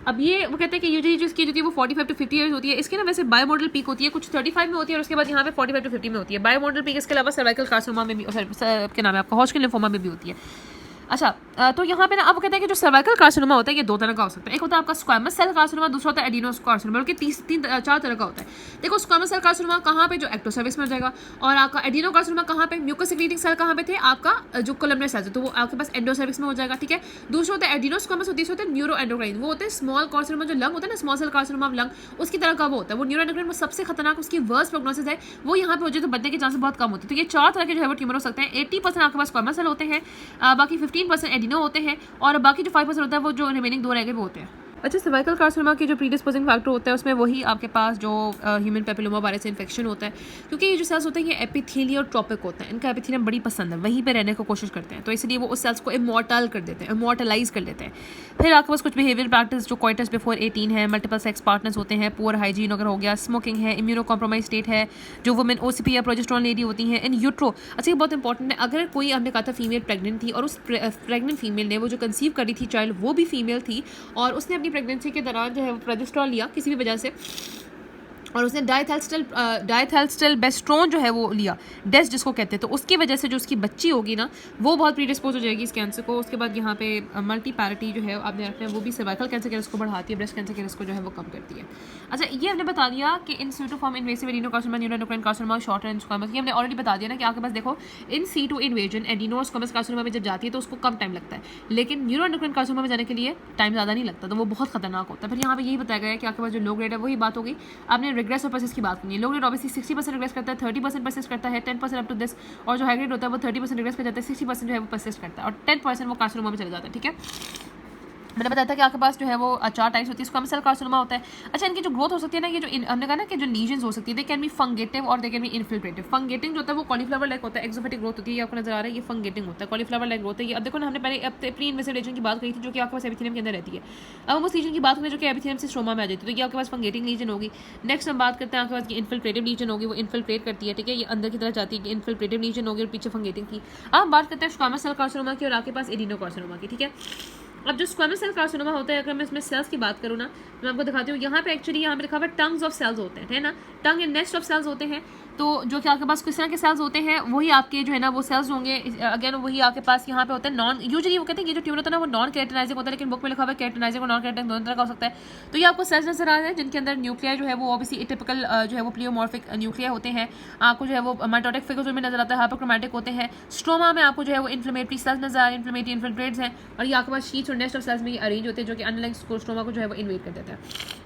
अब ये वो कहते हैं कि यूजुअली जो इसकी जो होती है वो 45 to 50 ईयर्स होती है। इसके ना वैसे बायोमॉडल पीक होती है, कुछ 35 में होती है और उसके बाद यहाँ पे 45 to 50 में होती है बायोमॉडल पीक। इसके अलावा सर्वाइकल कार्सिनोमा में भी, क्या नाम है आपका, हॉजकिन लिम्फोमा में भी होती है। अच्छा, तो यहाँ पे ना अब कहते हैं कि जो सर्वाइकल कार्सिनोमा होता है ये दो तरह का हो सकता है। एक होता है आपका स्क्वामस सेल कार्सिनोमा, दूसरा होता है एडिनोस कार्सिनोमा, बल्कि चार तरह का होता है। देखो, स्क्वामस सेल कार्सिनोमा कहाँ पे, जो एक्टोसर्विक्स में हो जाएगा, और आपका एडिनो कार्सिनोमा कहाँ पे, म्यूकस सेक्रेटिंग सेल कहाँ पे थे आपका, जो कोलमनर सेल्स है, तो वो आपके पास एंडोसर्विक्स में हो जाएगा, ठीक है। दूसरा होता है एडिनोस्क्वामस, तीसरा होता है न्यूरो एंडोक्राइन, वो होते हैं स्मॉल कार्सिनोमा, जो लंग होता है ना, small cell carcinoma of lung, उसकी तरह का वो होता है। वो न्यूरो एंडोक्राइन वो सबसे खतरनाक, उसकी वर्स्ट प्रोग्नोसिस है, वो यहाँ पे हो जाए तो बचने के चांसेस बहुत कम होते हैं। तो ये चार तरह के जो है वो ट्यूमर हो सकते हैं। 80% आपके पास स्क्वामस सेल होते हैं, बाकी 15% एडिनो होते हैं, और बाकी जो 5% होता है वो जो रिमेनिंग दो रह गए वो होते हैं। अच्छा, सर्वाइकल कार्सिनोमा के जो प्रीडिस्पोजिंग फैक्टर होता है उसमें वही आपके पास जो ह्यूमन पेपिलोमा वायरस से इन्फेक्शन होता है, क्योंकि ये जो सेल्स होते हैं ये एपिथेलियल ट्रॉपिक होते हैं, इनका एपिथेलियम बड़ी पसंद है, वहीं पे रहने की कोशिश करते हैं, तो इसलिए वो उस सेल्स को इमॉर्टल कर देते हैं, इमॉर्टलाइज कर देते हैं। फिर आपके पास कुछ बिहेवियर प्रैक्टिस, जो कोइटस बिफोर 18 है, मल्टीपल सेक्स पार्टनर्स होते हैं, पुअर हाइजीन अगर हो गया, स्मोकिंग है, इम्यूनो कॉम्प्रोमाइज स्टेट है, जो वुमेन OCP या प्रोजेस्टेरोन लेडी होती हैं, इन यूट्रो। अच्छा, ये बहुत इंपॉर्टेंट है, अगर कोई हमने कहा था फीमेल प्रेग्नेंट थी और उस प्रेग्नेंट फीमेल ने वो जो कंसीव करी थी चाइल्ड वो भी फीमेल थी, और उसने अपनी प्रेगनेंसी के दौरान जो है वो प्रोजेस्टेरोन लिया किसी भी वजह से, और उसने डाइथैल्स्टिलबेस्ट्रोन जो है वो लिया, डेस जिसको कहते हैं, तो उसकी वजह से जो उसकी बच्ची होगी ना वो बहुत प्रीडिस्पोज हो जाएगी इस कैंसर को। उसके बाद यहाँ पे मल्टीपैरिटी जो है आपने रखना है, वो भी सर्वाइकल कैंसर के रिस्क को बढ़ाती है, ब्रेस्ट कैंसर के रिस्क को जो है वो कम करती है। अच्छा, ये हमने बता दिया कि in situ form invasive adenocarcinoma, neuroendocrine carcinoma, short range squamous, ये हमने ऑलरेडी बता दिया ना कि आपके पास देखो इन सीटू इन्वेजन एडिनोस्क्वामस कार्सिनोमा में जब जाती है तो उसको कम टाइम लगता है, लेकिन न्यूरोएंडोक्राइन कार्सिनोमा में जाने के लिए टाइम ज़्यादा नहीं लगता, तो वो बहुत खतरनाक होता है। फिर यहाँ पे यही बताया गया है कि आपके पास जो लो ग्रेड है वही बात होगी। आपने रिग्रेस और परसिस्ट की बात करनी है। लो ग्रेड ऑब्वियसली 60% रिग्रेस करता है, 30% परसिस्ट करता है, 10% अप टू दिस, और जो हाई ग्रेड होता है वो 30% रिग्रेस कर जाता है, 60% जो है वो परसिस्ट करता है, और 10% वो कार्सिनोमा में चला जाता है, ठीक है। मैंने बताया था कि आपके पास जो है वो 4 टाइप्स होती है। स्क्वामस सेल कार्सिनोमा होता है। अच्छा, इनकी जो ग्रोथ हो सकती है ना, ये जो हमने कहा ना कि जो लीजन्स हो सकती है, दे कैन बी फंगेटिव और दे कैन बी इन्फिल्ट्रेटिव। फंगेटिंग जो होता है वो कॉलीफ्लावर लाइक होता है, एक्सोफेटिक ग्रोथ होती है, ये आपको नजर आ रहा है, ये फंगेटिंग होता है, कॉलीफ्लावर लाइक ग्रोथ है ये। अब देखो ना, हमने पहले प्री इन्वेस्टिगेशन की बात करी थी जो कि आपके पास एपिथेलियम के अंदर रहती है। अब हम उस लीजन की बात करें जो कि एपिथेलियम से स्ट्रोमा में आ जाती है, तो ये आपके पास फंगेटिंग लीजन होगी। नेक्स्ट हम बात करते हैं आपके पास की इन्फिल्ट्रेटिव लीजन होगी, वो इन्फिल्ट्रेट करती है, ठीक है, ये अंदर की तरफ जाती है कि इन्फिल्ट्रेटिव लीजन होगी, और पीछे फंगेटिंग की। अब हम बात करते हैं स्क्वामस सेल कार्सिनोमा की और आपके पास एडिनोकार्सिनोमा की, ठीक है। अब जो स्क्वामस सेल कार्सिनोमा होता है, अगर मैं इसमें सेल्स की बात करूँ ना, तो मैं आपको दिखाती हूँ। यहाँ पे एक्चुअली यहाँ पे लिखा हुआ है टंग्स ऑफ सेल्स होते हैं, है ना, tongue and nest of cells होते हैं। तो जो कि आपके पास किस तरह के सेल्स होते हैं, वही आपके जो है ना वो सेल्स होंगे। अगेन वही आपके पास यहाँ पे होते हैं नॉन, यूजुअली वो कहते हैं ये जो ट्यूमर होता है ना वो नॉन केराटिनाइजिंग होता है, लेकिन बुक में लिखा हुआ है केराटिनाइजिंग और नॉन केराटिनाइजिंग दोनों तरह का हो सकता है। तो ये आपको सेल्स नजर आ रहे हैं जिनके अंदर न्यूक्लियर जो है वो ऑब्वियसली टिपिकल जो है वो प्लियोमॉर्फिक न्यूक्लियर होते हैं। आपको जो है वो माइटोटिक फिगर्स में नजर आता है, हाइपोक्रोमैटिक होते हैं। स्ट्रोमा में आपको जो है वो इन्फ्लेमेटरी सेल्स नजर आ रहे हैं, इन्फ्लेमेटरी इन्फिल्ट्रेट्स हैं, और ये आपके पास शीट्स और नेस्ट ऑफ सेल्स में ये अरेंज होते हैं जो कि अंडरलाइंग स्ट्रोमा को जो है वो इन्वेट कर देता है।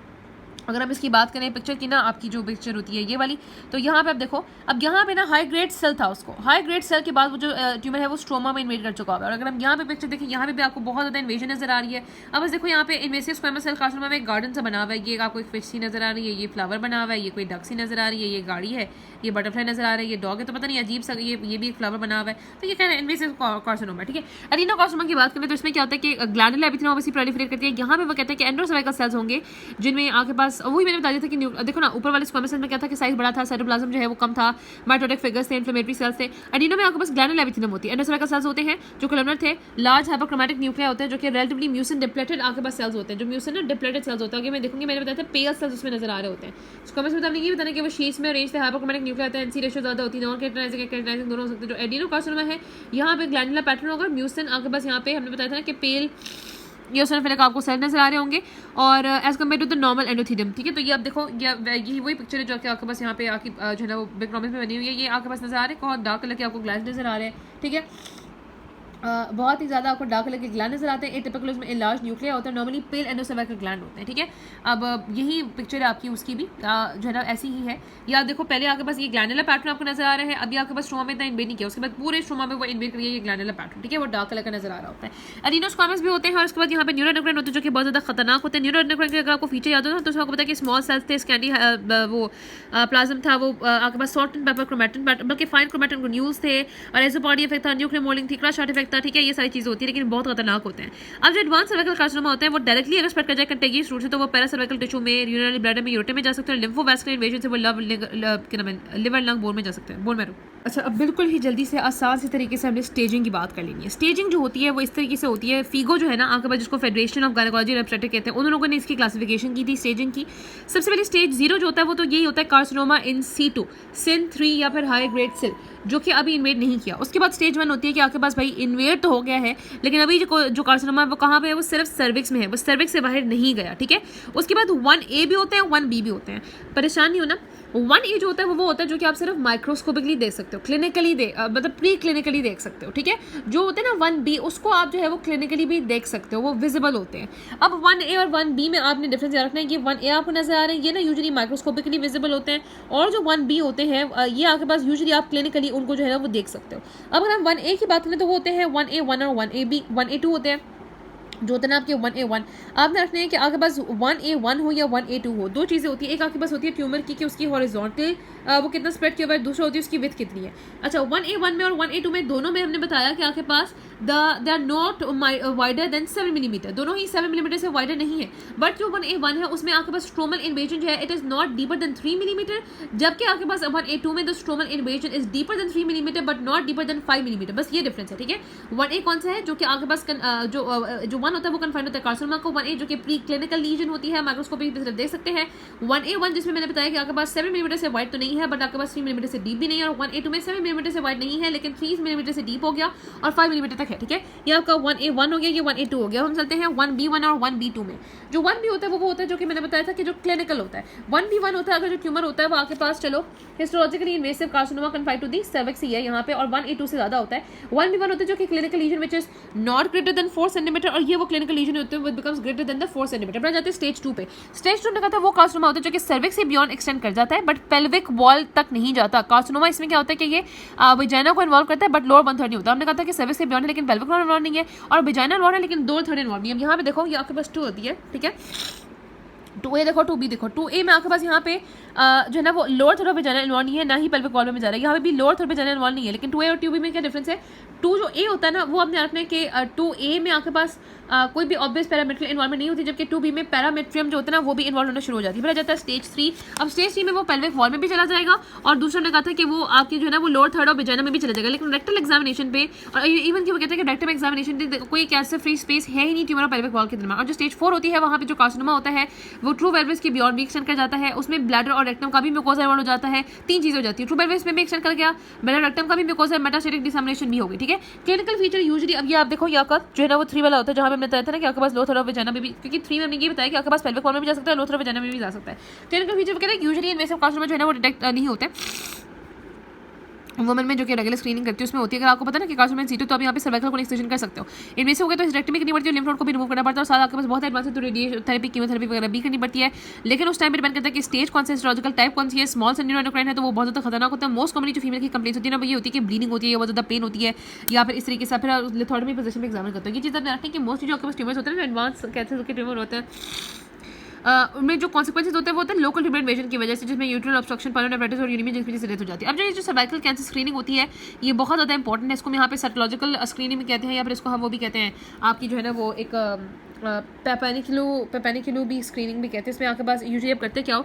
अगर हम इसकी बात करें पिक्चर की ना, आपकी जो पिक्चर होती है ये वाली, तो यहाँ पे आप देखो, अब यहाँ पे ना हाई ग्रेड सेल था, उसको हाई ग्रेड सेल के बाद वो जो ट्यूमर है वो स्ट्रोमा में इन्वेट कर चुका है। और अगर हम यहाँ पे पिक्चर देखें, यहाँ पे भी आपको बहुत ज़्यादा इन्वेजन नजर आ रही है। अब बस देखो यहाँ पे इन्वेसिव स्क्वामस सेल कार्सिनोमा में एक गार्डन सा बना हुआ है, ये आपको एक फिश सी नजर आ रही है, ये फ्लावर बना हुआ है, ये कोई डक सी नजर आ रही है, ये गाड़ी है, ये बटरफ्लाई नजर आ रही है, ये डॉग है, तो पता नहीं अजीब सा ये भी एक फ्लावर बना हुआ है। तो ये कहना है इन्वेसिव कार्सिनोमा, ठीक है। एडिनोकार्सिनोमा की बात करें तो इसमें क्या होता है कि ग्लैंडुलर एपिथेलियम ऑब्वियसली प्रोलिफरेट करती है। यहाँ पे वो कहते हैं कि एंडोसर्वाइकल सेल्स होंगे जिनमें आपके पास, वही मैंने बता दिया था कि देखो ना ऊपर वाले स्क्वामस सेल में क्या था कि साइज बड़ा था, साइटोप्लाज्म जो है वो कम था, माइटोटिक फिगर्स थे, इन्फ्लेमेटरी सेल्स थे। एडिनो में आपके पास ग्लैंडुलर एपिथेलियम होती है। एंडोसर्वाइकल सेल्स होते हैं जो कोलमनर थे, लार्ज हाइपोक्रोमैटिक न्यूक्लियर होते हैं जो कि रिलेटिवली म्यूसिन डिप्लेटेड आपके पास सेल्स होते हैं। जो म्यूसिन ना डिप्लेटेड सेल्स होते हैं, अगर मैं देखूंगी मैंने बताया था पेल सेल्स उसमें नजर आ रहे होते हैं। स्क्वामस में तो हमने ये बताया कि वो शीट्स में अरेंज थे, हाइपोक्रोमैटिक न्यूक्लियर होता है, एनसी रेशियो ज्यादा होती है, नॉन केराटिनाइजिंग केराटिनाइजिंग दोनों हो सकते हैं। जो एडिनोकार्सिनोमा है यहाँ पे ग्लैंडुलर पैटर्न होगा, म्यूसिन आपके पास यहाँ पे हमने बताया था ना कि पेल यूसिनोफिलिक आपको सेल नजर आ रहे होंगे, और as compare to the normal endothelium, ठीक है। तो ये आप देखो, यही वही पिक्चर है जो कि आपके पास यहाँ पे आपकी जो है ना वो बिग प्रॉमिस में बनी हुई है। ये आपके पास नजर आ रहे हैं, बहुत डार्क कलर के आपको ग्लास नजर आ रहे हैं, ठीक है। बहुत ही ज़्यादा आपको डार्क कलर के ग्लैंड नजर आते हैं। एटिपिकल उसमें लार्ज न्यूक्लियर होता है, नॉर्मली पेल एंडोसर्वाइकल ग्लैंड होते हैं, ठीक है। अब यही पिक्चर है आपकी उसकी भी जो है ना ऐसी ही है। या आप देखो पहले आपके पास ये ग्लैंडुलर पैटर्न आपको नजर आ रहा है, अभी आपके पास स्ट्रोमा में इतना इन्वेड नहीं किया, उसके बाद पूरे स्ट्रोमा में वो इन्वेड करिए ये ग्लैंडुलर पैटर्न, ठीक है, वो डार्क कलर का नजर आ रहा होता है। एडिनोस्कोमस भी होते हैं और उसके बाद यहाँ पे न्यूरोएंडोक्राइन होते हैं जो कि बहुत ज़्यादा खतरनाक होते हैं। न्यूरोएंडोक्राइन के अगर आपको फीचर याद हो ना तो उसमें आपको पता है कि स्मॉल सेल्स थे, स्कैंडी वो प्लाज्म था, वो आपके पास सॉल्ट एंड पेपर क्रोमैटिन बल्कि फाइन क्रोमैटिन ग्रैन्यूल्स थे, और एजोपॉडी इफेक्ट था, न्यूक्लियर मोल्डिंग थी, क्रश आर्ट इफेक्ट था, ठीक है, ये सारी चीज़ें होती है लेकिन बहुत खतरनाक होते हैं। अब जो एडवांस सर्वाइकल कार्सिनोमा होते हैं वो डायरेक्टली अगर स्प्रेड कर जाए कंटेजियस रूट से तो वो पैरासर्वाइकल टिश्यू में, यूरिनरी ब्लैडर में, यूरेटर में जा सकते हैं, लिम्फोवैस्कुलर इन्वेजन से वो लिवर लंग बोन में जा सकते हैं, बोन मैरो। अच्छा, अब बिल्कुल ही जल्दी से आसान से तरीके से हमने स्टेजिंग की बात कर लेनी है। स्टेजिंग जो होती है वो इस तरीके से होती है, फीगो जो है ना आपके पास, जिसको federation of gynaecology and obstetrics कहते हैं, उन लोगों ने इसकी क्लासिफिकेशन की थी स्टेजिंग की। सबसे पहले स्टेज 0 जो होता है वो तो यही होता है कार्सिनोमा इन C2, सिन 3 या फिर हाई ग्रेड सेल, जो कि अभी इन्वेड नहीं किया। उसके बाद स्टेज 1 होती है कि आपके पास भाई इन्वेड तो हो गया है लेकिन अभी जो कार्सिनोमा है वो कहाँ पे है, वो सिर्फ सर्विक्स में है, वो सर्विक्स से बाहर नहीं गया, ठीक है। उसके बाद 1A भी होते हैं, 1B भी होते हैं। परेशान नहीं होना, 1A जो होता है वो होता है जो कि आप सिर्फ माइक्रोस्कोपिकली देख सकते हो, क्लिनिकली मतलब प्री क्लिनिकली देख सकते हो, ठीक है। जो होते हैं ना 1B, उसको आप जो है वो क्लिनिकली भी देख सकते हो, वो विजिबल होते हैं। अब 1A और 1B में आपने डिफरेंस याद रखना है कि 1A आपको नजर आ रहे हैं, ये ना यूजुअली माइक्रोस्कोपिकली विजिबल होते हैं, और जो 1B होते हैं ये आपके पास यूजुअली आप क्लिनिकली उनको जो है ना वो देख सकते हो। अब अगर हम 1A की बात करें तो वो होते हैं 1A1 और 1AB, 1A2 होते हैं जो होता है ना आपके 1A1। आपने रखना है कि आपके पास 1A1 हो या 1A2 हो, दो चीज़ें होती है, एक आपके पास होती है ट्यूमर की कि उसकी हॉरिजॉन्टल वो कितना स्प्रेड किया हुआ है, दूसरा होती है उसकी विड्थ कितनी है। अच्छा, 1A1 में और 1A2 में दोनों में हमने बताया कि आपके पास they are not wider than 7 millimetre, दोनों ही 7 मिलीमीटर से वाइडर नहीं है। बट जो 1A1 है उसमें आपके पास स्ट्रोमल इन्वेजन जो है it is not deeper than 3 millimetre, जबकि आपके पास 1A2 में the stromal invasion is deeper than 3 millimetre but not deeper than 5 millimetre, बस ये डिफरेंस है, ठीक है। 1A कौन सा है जो कि आपके पास जो 1 होता है वो कन्फाइंड होता है कार्सिनोमा को, 1A जो कि प्री क्लिनिकल लीजन होती है, माइक्रोस्कोपिक की तरफ देख सकते हैं। 1A1 जिसमें मैंने बताया कि आपके पास 7 मिलीमीटर से वाइड तो नहीं है बट आपके पास 3 मिलीमीटर से डीप भी नहीं है, और 1A2 में 7 मिलीमीटर से वाइड नहीं है लेकिन 3 मिलीमीटर से डीप हो गया और 5 मिलीमीटर तक है, ठीक है। ये आपका 1A1 हो गया, ये 1A2 हो गया। हम चलते हैं 1B1 और 1B2 में। जो 1B होता है वो होता है जो कि मैंने बताया था कि जो क्लिनिकल होता है। 1B1 होता है अगर जो ट्यूमर होता है वो आपके पास चलो histologically invasive carcinoma confined to the cervix ही है यहाँ पे, और 1A2 से ज्यादा होता है। 1B1 होता है जो कि clinical lesion which is not greater than 4 centimeter, और ये वो क्लिनिकल लीजन होते हैं becomes greater than the 4 centimeter. अपना जाते हैं स्टेज 2 पे। स्टेज 2 में कहा था वो कार्सिनोमा होता है जो कि सर्विक्स से बियॉन्ड एक्सटेंड कर जाता है बट पेल्विक वॉल तक नहीं जाता। कार्सिनोमा इसमें क्या होता है कि ये विजाइना को इन्वॉल्व करता है बट लोअर 1/3 नहीं होता। हमने कहा था कि सर्विक्स से बियॉन्ड है लेकिन पेल्विक वॉल इन्वॉल्व नहीं है, और विजाइना इन्वॉल्व है लेकिन 2/3 इन्वॉल्व नहीं है। यहाँ पे देखो ये आपके पास 2 होती है, ठीक है। 2A देखो, 2B देखो। 2A में आपके पास यहाँ पे जो है ना वो lower third of vagina involve नहीं है, ना ही पेल्विक वॉल में जा रहा है। यहाँ पे भी लोअर थर्ड विजाइना इन्वॉल्व नहीं है, लेकिन 2A और 2B में क्या डिफरेंस है। 2 जो A होता है ना वो आपने याद रखना है कि 2A में आपके पास कोई भी ऑब्वियस पैरामेट्रियल इन्वॉल्वमेंट नहीं होती, जबकि 2B में पैरामेट्रियम जो होता है ना वो भी इन्वॉल्व होना शुरू हो जाती है। फिर आ जाता है स्टेज 3। अब स्टेज 3 में वो पेल्विक वॉल में भी चला जाएगा, और दूसरा ने कहा था कि वो आपकी जो है ना वो लोअर थर्ड ऑफ विजाइना में भी चला जाएगा, लेकिन रेक्टल एग्जामिनेशन पे और इवन कि वो कहते हैं कि रेक्टल एग्जामिनेशन पे कोई कैसे फ्री स्पेस है ही नहीं ट्यूमर और पेल्विक वॉल के दरमियान। और जो स्टेज 4 होती है वहाँ पे जो कार्सिनोमा होता है वो ट्रू पेल्विस की बियॉन्ड भी एक्सटेंड कर जाता है, उसमें ब्लैडर और रेक्टम का भी म्यूकोसा इन्वॉल्व हो जाता है। 3 चीज़ हो जाती है, ट्रू पेल्विस में भी एक्सटेंड कर गया, ब्लैडर रेक्टम का भी म्यूकोसा, मेटास्टेटिक डिसएमिनेशन भी होगी, ठीक है। क्लिनिकल फीचर यूजुअली अब ये आप देखो यहाँ का जो है ना वो 3 वाला होता है, जहाँ पे मैंने बताया था ना कि आपके पास लोअर थर्ड ऑफ विजाइना में भी, क्योंकि 3 में हमने ये बताया कि आपके पास पेल्विक वॉल में भी जा सकता है, लोअर थर्ड ऑफ विजाइना में भी जा सकता है। क्लिनिकल फीचर कहते हैं यूजुअली इनमें से कार्सिनोमा जो है ना वो डिटेक्ट नहीं होते वुमेन में जो कि रेगुलर स्क्रीनिंग करती है उसमें होती है। अगर आपको पता है ना कि कार्सिनोमा सीटो तो आप यहाँ पे सर्वाइकल को एक्सटेंशन कर सकते हो। इनमें से हो गया तो हिस्टेरेक्टमी करनी पड़ती है, लिम्फ नोड को भी रिमूव करना पड़ता है, और साथ आपके पास बहुत एडवांस है तो रेडिएशन थेरेपी, कीमोथेरेपी वगैरह भी करनी पड़ती है। लेकिन उस टाइम पर डिपेंड करता है कि स्टेज कौन सा, हिस्टोलॉजिकल टाइप कौन सी है। स्मॉल सेल न्यूरोएंडोक्राइन है तो वो बहुत ज़्यादा खतरनाक होता है। मोस्ट कॉमनली जो फीमेल की कंप्लेंट्स होती है ना वो ये होती है कि ब्लीडिंग होती है, बहुत ज़्यादा पेन होती है, या फिर इस तरीके से फिर लिथोटमी पोजीशन में एग्जामिन करते हैं। ये चीज़ आप रखें कि मोस्टली जो आपके पास ट्यूमर्स होते हैं ना एडवांस कैंसर के ट्यूमर होते हैं उनमें जो कॉन्सिक्वेंसेज होते हैं वो होते हैं लोकल ट्यूमर इन्वेजन की वजह से, जिसमें यूट्रल ऑब्स्ट्रक्शन, पल्मोनेफ्राइटिस और यूरिमिया जिसकी वजह से डेथ हो जाती है। अब जो सर्वाइकल कैंसर स्क्रीनिंग होती है ये बहुत ज़्यादा इंपॉर्टेंट है। इसको हम यहाँ पे साइटोलॉजिकल स्क्रीनिंग भी कहते हैं, या फिर इसको हम वो भी कहते हैं आपकी जो है ना वो एक पेपेनिक्यू भी स्क्रीनिंग भी कहते हैं। इसमें आपके पास यूजुअली आप करते क्या हो,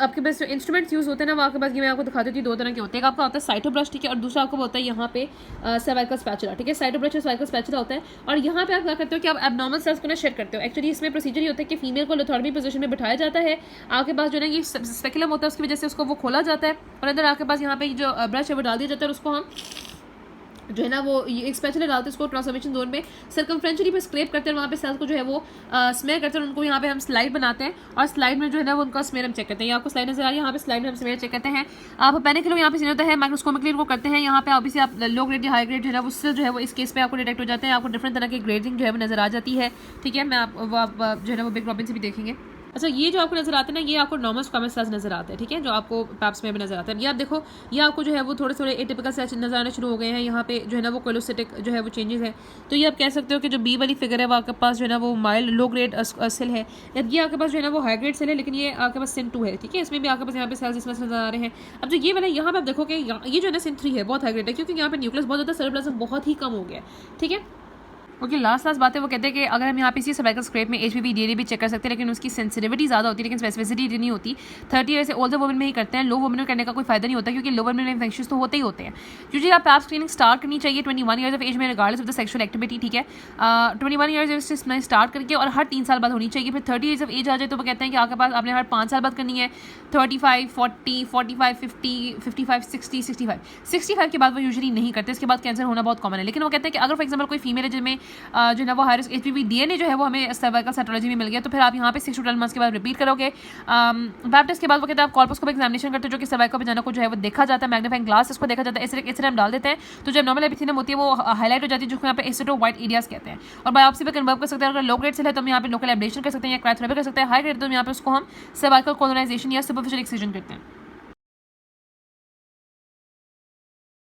आपके पास जो इंस्ट्रूमेंट्स यूज़ होते हैं ना वो आपके पास, ये मैं आपको दिखा देती हूँ, 2 तरह के होते हैं। आपका होता है साइटोब्रश, ठीक है, और दूसरा आपका होता है यहाँ पे सर्वाइकल स्पैचुला, ठीक है। साइटोब्रश और सर्वाइकल स्पैचुला होता है, और यहाँ पे आप क्या करते हो कि आप एब्नॉर्मल सेल्स को ना शेड करते हो। एक्चुअली इसमें प्रोसीजर ये होता है कि फीमेल को लिथोटमी पोजीशन में बिठाया जाता है, आपके पास जो है ये स्पेकुलम होता है उसकी वजह से उसको वो खोला जाता है, और अंदर आपके पास यहाँ पे जो ब्रश है वो डाल दिया जाता है और उसको हम जो है ना वो एक स्पेचुला डालते हैं उसको ट्रांसफॉर्मेशन जोन में सर्कमफ्रेंशियली पे स्क्रैप करते हैं, वहाँ पे सेल्स को जो है वो स्मेयर करते हैं, उनको यहाँ पे हम स्लाइड बनाते हैं और स्लाइड में जो है ना वो उनका स्मेयर हम चेक करते हैं। आपको स्लाइड नजर आ रही है, यहाँ पे स्लाइड में हम स्मेयर चेक करते हैं। आप पैनिक यहाँ पे सीन होता है, माइक्रोस्कोपिकली उनको करते हैं। यहाँ पे ऑब्वियसली आप लो ग्रेड या हाई ग्रेड जो है ना उससे जो है वो इस केस पे आपको डिटेक्ट हो जाते हैं, आपको डिफरेंट तरह की ग्रेडिंग जो है वो नजर आ जाती है। ठीक है, मैं आप जो है ना वो बिग रॉबिन से भी देखेंगे। अच्छा, ये जो आपको नजर आते हैं ना, ये आपको नॉर्मल स्क्वामस सेल्स नजर आते हैं। ठीक है, जो आपको पैप्स में भी नजर आते हैं। ये आप देखो, ये आपको जो है वो थोड़े थोड़े एटिपिकल सेल्स नजर आने शुरू हो गए हैं। यहाँ पे जो है ना वो कोलोसिटिक जो है वो चेंजेस है। तो ये आप कह सकते हो कि जो बी वाली फिगर है वो आपके पास जो है ना वो माइल्ड लो ग्रेड सेल है। ये आपके पास जो है ना वो हाई ग्रेड सेल है, लेकिन ये आपके पास सिन 2 है। ठीक है, इसमें भी आपके पास यहाँ पे सेल्स इसमें नजर आ रहे हैं। अब जो ये वाला यहाँ पे आप देखो कि ये जो है ना सिन 3 है, बहुत हाई ग्रेड है, क्योंकि यहाँ पे न्यूक्लियस बहुत ज़्यादा, सेरेब्रम बहुत ही कम हो गया। ठीक है, ओके, लास्ट बात है, वो कहते हैं कि अगर हम यहाँ पे इसी सर्वाइकल स्क्रैप में HPV DNA भी चेक कर सकते हैं, लेकिन उसकी सेंसिटिविटी ज़्यादा होती है, लेकिन स्पेसिफिसिटी नहीं होती। 30 ईयर से ओल्डर वुमेन में ही करते हैं, लो वुमेन में करने का कोई फायदा नहीं होता, क्योंकि लो वुमेन में इन्फेक्शन तो होते ही होते हैं। यूजुअली आप पैप स्क्रीनिंग स्टार्ट करनी चाहिए 21 ईयर्स ऑफ एज में, regardless of the sexual activity. ठीक है, 21 ईयर्स से स्टार्ट करके और हर 3 साल बाद होनी चाहिए। फिर 30 ईयर्स ऑफ एज आ जाए तो वो कहते हैं कि आपके पास आपने हर 5 साल बाद करनी है। 35, 40, 45, 50, 55, 60, 65 के बाद वो यूजुअली नहीं करते, इसके बाद कैंसर होना बहुत कॉमन है। लेकिन वो कहते हैं कि अगर फॉर एग्जाम्पल कोई फीमेल है जिनमें जो है ना वो हाई रिस्क HPV DNA जो है वो हमें सर्वाइकल साइटोलॉजी में मिल गया, तो फिर आप यहाँ पे 6 to 12 मंथ्स के बाद रिपीट करोगे। पैप टेस्ट के बाद वो कहते हैं आप कॉल्पोस्कोपिक एग्जामिनेशन करते हो, जो कि सर्वाइकल वजाना को जो है वो देखा जाता है, मैग्नीफाइंग ग्लास इसको देखा जाता है, इस तरह हम डाल देते हैं। तो जब नॉर्मल एपिथेलियम होती है वो हाईलाइट हो जाती है, जिसको यहाँ पे एसिडो वाइट एरियाज कहते हैं। और बायोप्सी पे कन्वर्ट कर सकते हैं। अगर लो ग्रेड सेल है तो हम यहाँ पे लोकल एब्लेशन कर सकते हैं या क्रायोथेरेपी कर सकते हैं। हाई ग्रेड तो यहाँ पे उसको हम सर्वाइकल कोलोनाइजेशन या सुपरफिशियल एक्सिजन करते हैं।